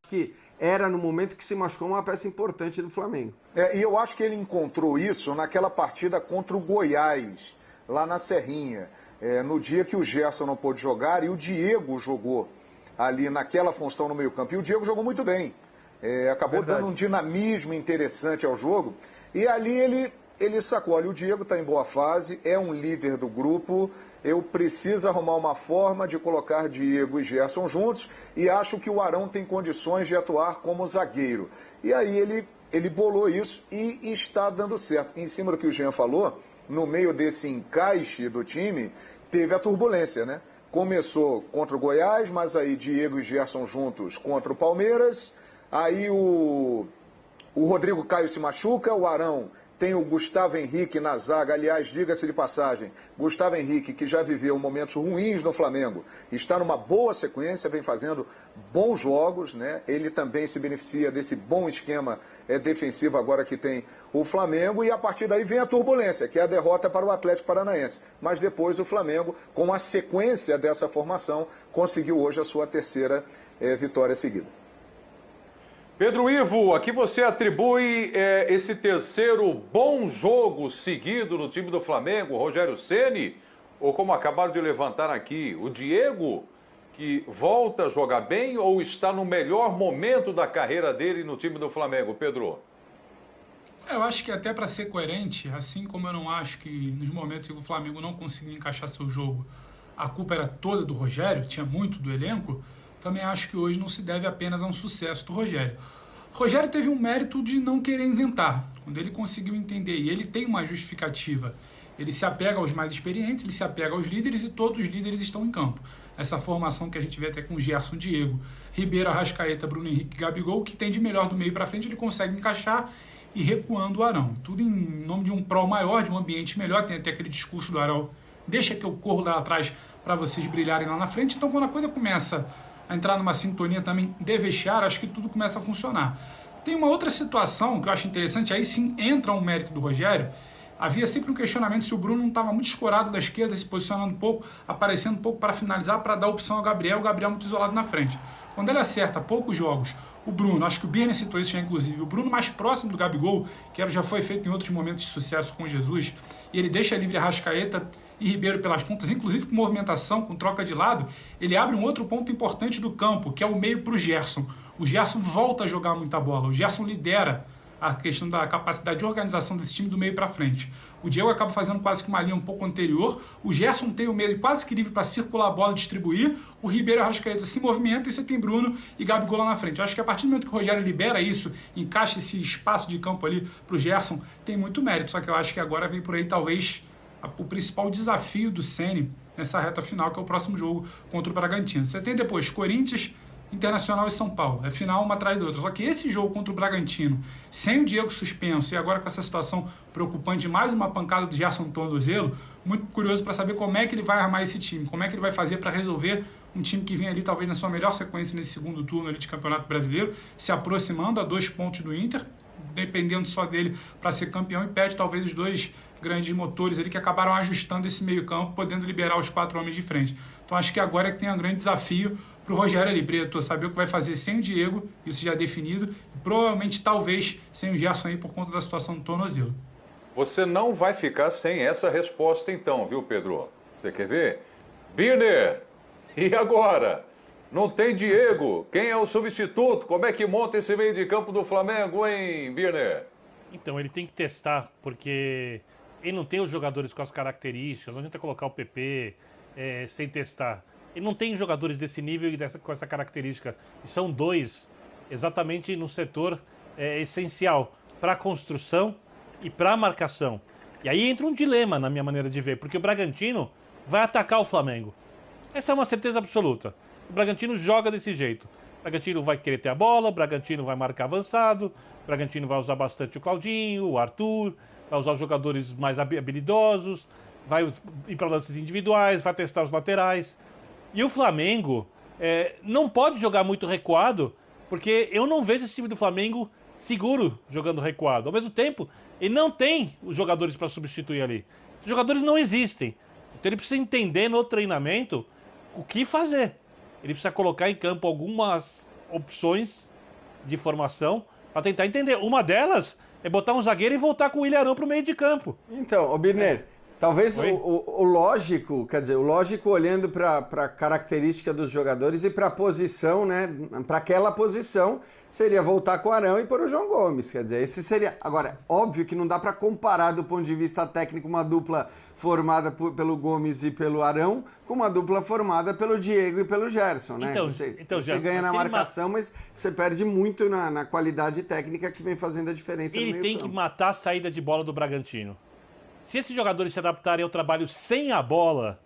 que era no momento que se machucou uma peça importante do Flamengo. E eu acho que ele encontrou isso naquela partida contra o Goiás, lá na Serrinha. No dia que o Gerson não pôde jogar e o Diego jogou ali naquela função no meio-campo. E o Diego jogou muito bem. Acabou dando um dinamismo interessante ao jogo. E ali ele sacou, olha, o Diego está em boa fase, é um líder do grupo, eu preciso arrumar uma forma de colocar Diego e Gerson juntos e acho que o Arão tem condições de atuar como zagueiro. E aí ele bolou isso e está dando certo. Em cima do que o Jean falou, no meio desse encaixe do time, teve a turbulência, né? Começou contra o Goiás, mas aí Diego e Gerson juntos contra o Palmeiras, aí o Rodrigo Caio se machuca, o Arão tem o Gustavo Henrique na zaga, aliás, diga-se de passagem, Gustavo Henrique, que já viveu momentos ruins no Flamengo, está numa boa sequência, vem fazendo bons jogos, né? Ele também se beneficia desse bom esquema defensivo agora que tem o Flamengo, e a partir daí vem a turbulência, que é a derrota para o Atlético Paranaense. Mas depois o Flamengo, com a sequência dessa formação, conseguiu hoje a sua terceira vitória seguida. Pedro Ivo, aqui você atribui esse terceiro bom jogo seguido no time do Flamengo, Rogério Ceni, ou como acabaram de levantar aqui, o Diego, que volta a jogar bem ou está no melhor momento da carreira dele no time do Flamengo, Pedro? Eu acho que até para ser coerente, assim como eu não acho que nos momentos em que o Flamengo não conseguiu encaixar seu jogo, a culpa era toda do Rogério, tinha muito do elenco, também acho que hoje não se deve apenas a um sucesso do Rogério. O Rogério teve um mérito de não querer inventar, quando ele conseguiu entender, e ele tem uma justificativa. Ele se apega aos mais experientes, ele se apega aos líderes e todos os líderes estão em campo. Essa formação que a gente vê até com Gerson, Diego, Ribeiro, Arrascaeta, Bruno Henrique, Gabigol, que tem de melhor do meio para frente, ele consegue encaixar e recuando o Arão. Tudo em nome de um pró maior, de um ambiente melhor, tem até aquele discurso do Arão, deixa que eu corro lá atrás para vocês brilharem lá na frente. Então quando a coisa começa a entrar numa sintonia também de vestiário, acho que tudo começa a funcionar. Tem uma outra situação que eu acho interessante, aí sim entra um mérito do Rogério. Havia sempre um questionamento se o Bruno não estava muito escorado da esquerda, se posicionando um pouco, aparecendo um pouco para finalizar, para dar opção ao Gabriel, o Gabriel muito isolado na frente. Quando ele acerta poucos jogos, o Bruno, acho que o Birner citou isso já inclusive, o Bruno mais próximo do Gabigol, que já foi feito em outros momentos de sucesso com Jesus, e ele deixa livre Arrascaeta e Ribeiro pelas pontas, inclusive com movimentação, com troca de lado, ele abre um outro ponto importante do campo, que é o meio para o Gerson. O Gerson volta a jogar muita bola, o Gerson lidera a questão da capacidade de organização desse time do meio para frente. O Diego acaba fazendo quase que uma linha um pouco anterior, o Gerson tem o meio quase que livre para circular a bola e distribuir, o Ribeiro e a Arrascaeta se movimentam e você tem Bruno e Gabigol lá na frente. Eu acho que a partir do momento que o Rogério libera isso, encaixa esse espaço de campo ali para o Gerson, tem muito mérito, só que eu acho que agora vem por aí talvez o principal desafio do Ceni nessa reta final, que é o próximo jogo contra o Bragantino. Você tem depois Corinthians, Internacional e São Paulo. É final uma atrás da outra. Só que esse jogo contra o Bragantino, sem o Diego suspenso e agora com essa situação preocupante, mais uma pancada do Gerson no tornozelo, muito curioso para saber como é que ele vai armar esse time, como é que ele vai fazer para resolver um time que vem ali talvez na sua melhor sequência nesse segundo turno ali de Campeonato Brasileiro, se aproximando a 2 pontos do Inter, dependendo só dele para ser campeão, e perde talvez os dois grandes motores ali que acabaram ajustando esse meio campo, podendo liberar os 4 homens de frente. Então acho que agora é que tem um grande desafio para o Rogério ali, Preto, saber o que vai fazer sem o Diego, isso já é definido, e provavelmente, talvez, sem o Gerson aí por conta da situação do tornozelo. Você não vai ficar sem essa resposta então, viu, Pedro? Você quer ver? Birner, e agora? Não tem Diego, quem é o substituto? Como é que monta esse meio de campo do Flamengo, hein, Birner? Então, ele tem que testar, porque ele não tem os jogadores com as características, não adianta colocar o PP sem testar. Ele não tem jogadores desse nível e com essa característica. E são 2 exatamente no setor essencial para a construção e para a marcação. E aí entra um dilema na minha maneira de ver, porque o Bragantino vai atacar o Flamengo. Essa é uma certeza absoluta. O Bragantino joga desse jeito. O Bragantino vai querer ter a bola, o Bragantino vai marcar avançado, o Bragantino vai usar bastante o Claudinho, o Arthur, vai usar os jogadores mais habilidosos, vai ir para lances individuais, vai testar os laterais. E o Flamengo não pode jogar muito recuado, porque eu não vejo esse time do Flamengo seguro jogando recuado. Ao mesmo tempo, ele não tem os jogadores para substituir ali. Os jogadores não existem. Então ele precisa entender no treinamento o que fazer. Ele precisa colocar em campo algumas opções de formação para tentar entender. Uma delas é botar um zagueiro e voltar com o Willian Arão para o meio de campo. Então, Birner, talvez o lógico, quer dizer, o lógico olhando para a característica dos jogadores e para a posição, né, para aquela posição, seria voltar com o Arão e pôr o João Gomes, quer dizer, esse seria... Agora, óbvio que não dá para comparar do ponto de vista técnico uma dupla formada pelo Gomes e pelo Arão com uma dupla formada pelo Diego e pelo Gerson, né? Você ganha na marcação, mas você perde muito na qualidade técnica que vem fazendo a diferença no meio campo. Ele tem que matar a saída de bola do Bragantino. Se esses jogadores se adaptarem ao trabalho sem a bola,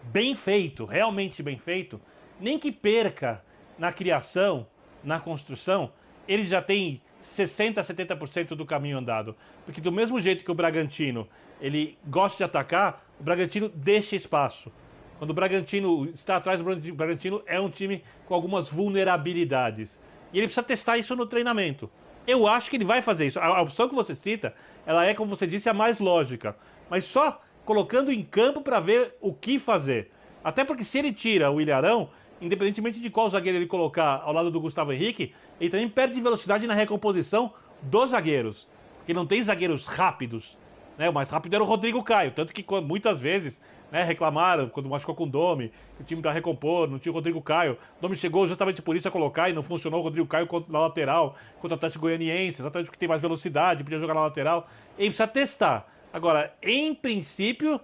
bem feito, realmente bem feito, nem que perca na criação, na construção, ele já tem 60%, 70% do caminho andado. Porque do mesmo jeito que o Bragantino ele gosta de atacar, o Bragantino deixa espaço. Quando o Bragantino está atrás, o Bragantino é um time com algumas vulnerabilidades. E ele precisa testar isso no treinamento. Eu acho que ele vai fazer isso. A opção que você cita, ela é, como você disse, a mais lógica. Mas só colocando em campo para ver o que fazer. Até porque se ele tira o Willian Arão, independentemente de qual zagueiro ele colocar ao lado do Gustavo Henrique, ele também perde velocidade na recomposição dos zagueiros. Porque não tem zagueiros rápidos. Né? O mais rápido era o Rodrigo Caio. Tanto que muitas vezes, né, reclamaram quando machucou com o Domi, que o time para recompor, não tinha o Rodrigo Caio. O Domi chegou justamente por isso a colocar e não funcionou o Rodrigo Caio na lateral contra o Atlético Goianiense, exatamente porque tem mais velocidade, podia jogar na lateral. Ele precisa testar. Agora, em princípio,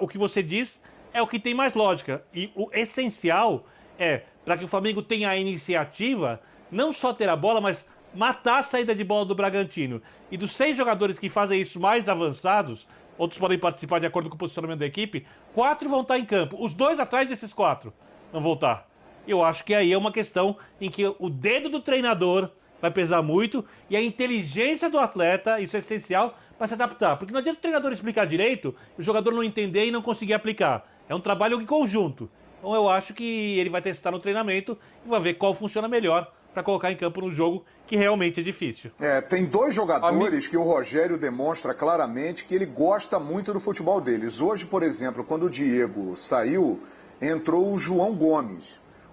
o que você diz é o que tem mais lógica. E o essencial é, para que o Flamengo tenha a iniciativa, não só ter a bola, mas matar a saída de bola do Bragantino. E dos 6 jogadores que fazem isso mais avançados, outros podem participar de acordo com o posicionamento da equipe, 4 vão estar em campo. Os 2 atrás desses 4 vão voltar. Eu acho que aí é uma questão em que o dedo do treinador vai pesar muito e a inteligência do atleta, isso é essencial, para se adaptar. Porque não adianta o treinador explicar direito, o jogador não entender e não conseguir aplicar. É um trabalho em conjunto. Então eu acho que ele vai testar no treinamento e vai ver qual funciona melhor para colocar em campo num jogo que realmente é difícil. Tem 2 jogadores que o Rogério demonstra claramente que ele gosta muito do futebol deles. Hoje, por exemplo, quando o Diego saiu, entrou o João Gomes.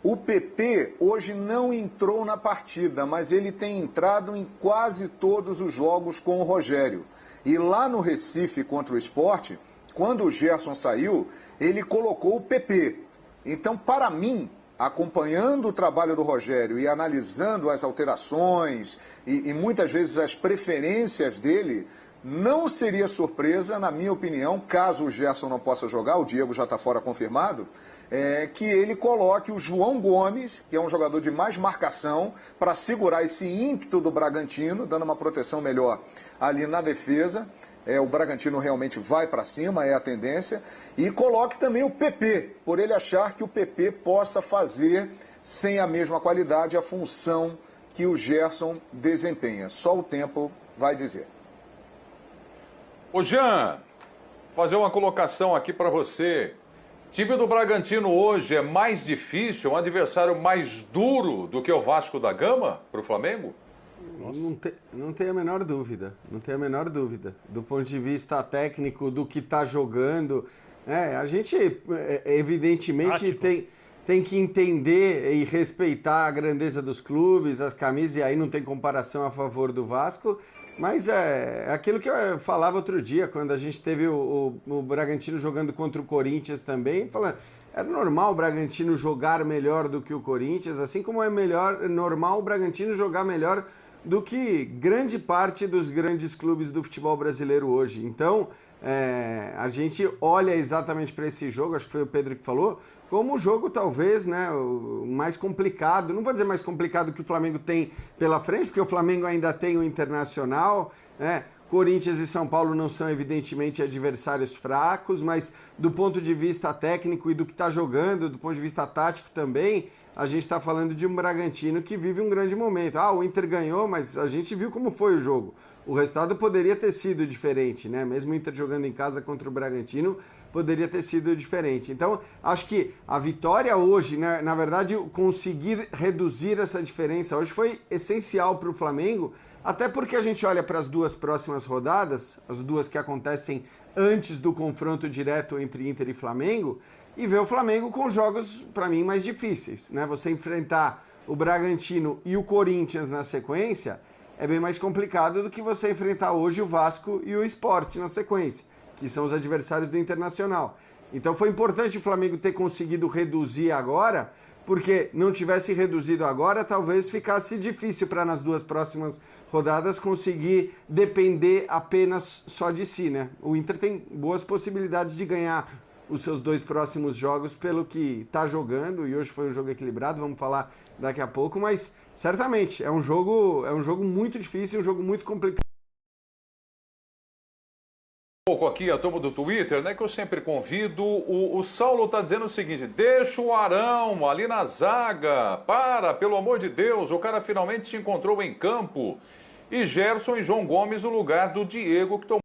O PP hoje não entrou na partida, mas ele tem entrado em quase todos os jogos com o Rogério. E lá no Recife contra o Sport, quando o Gerson saiu, ele colocou o PP. Então, para mim, acompanhando o trabalho do Rogério e analisando as alterações e muitas vezes as preferências dele, não seria surpresa, na minha opinião, caso o Gerson não possa jogar, o Diego já está fora confirmado, que ele coloque o João Gomes, que é um jogador de mais marcação, para segurar esse ímpeto do Bragantino, dando uma proteção melhor ali na defesa. O Bragantino realmente vai para cima, é a tendência. E coloque também o PP, por ele achar que o PP possa fazer, sem a mesma qualidade, a função que o Gerson desempenha. Só o tempo vai dizer. Ô Jean, fazer uma colocação aqui para você. Time do Bragantino hoje é mais difícil, um adversário mais duro do que o Vasco da Gama para o Flamengo? Não tem a menor dúvida, não tem a menor dúvida. Do ponto de vista técnico, do que está jogando, a gente evidentemente tem que entender e respeitar a grandeza dos clubes, as camisas, e aí não tem comparação a favor do Vasco, mas é aquilo que eu falava outro dia, quando a gente teve o Bragantino jogando contra o Corinthians também, falando... Era normal o Bragantino jogar melhor do que o Corinthians, assim como é normal o Bragantino jogar melhor do que grande parte dos grandes clubes do futebol brasileiro hoje. Então, a gente olha exatamente para esse jogo, acho que foi o Pedro que falou, como o jogo talvez, né, o mais complicado, não vou dizer mais complicado que o Flamengo tem pela frente, porque o Flamengo ainda tem o Internacional, né? Corinthians e São Paulo não são, evidentemente, adversários fracos, mas do ponto de vista técnico e do que está jogando, do ponto de vista tático também, a gente está falando de um Bragantino que vive um grande momento. O Inter ganhou, mas a gente viu como foi o jogo. O resultado poderia ter sido diferente, né? Mesmo o Inter jogando em casa contra o Bragantino, poderia ter sido diferente. Então, acho que a vitória hoje, né, na verdade, conseguir reduzir essa diferença hoje foi essencial para o Flamengo, até porque a gente olha para as 2 próximas rodadas, as 2 que acontecem antes do confronto direto entre Inter e Flamengo, e vê o Flamengo com jogos, para mim, mais difíceis, né? Você enfrentar o Bragantino e o Corinthians na sequência, é bem mais complicado do que você enfrentar hoje o Vasco e o Sport na sequência, que são os adversários do Internacional. Então foi importante o Flamengo ter conseguido reduzir agora, porque não tivesse reduzido agora, talvez ficasse difícil para nas 2 próximas rodadas conseguir depender apenas só de si, né? O Inter tem boas possibilidades de ganhar os seus 2 próximos jogos pelo que está jogando, e hoje foi um jogo equilibrado, vamos falar daqui a pouco, mas certamente é um jogo muito difícil, um jogo muito complicado. Um pouco aqui a turma do Twitter, né, que eu sempre convido. O Saulo está dizendo o seguinte: deixa o Arão ali na zaga, pelo amor de Deus, o cara finalmente se encontrou em campo. E Gerson e João Gomes no lugar do Diego, que tomou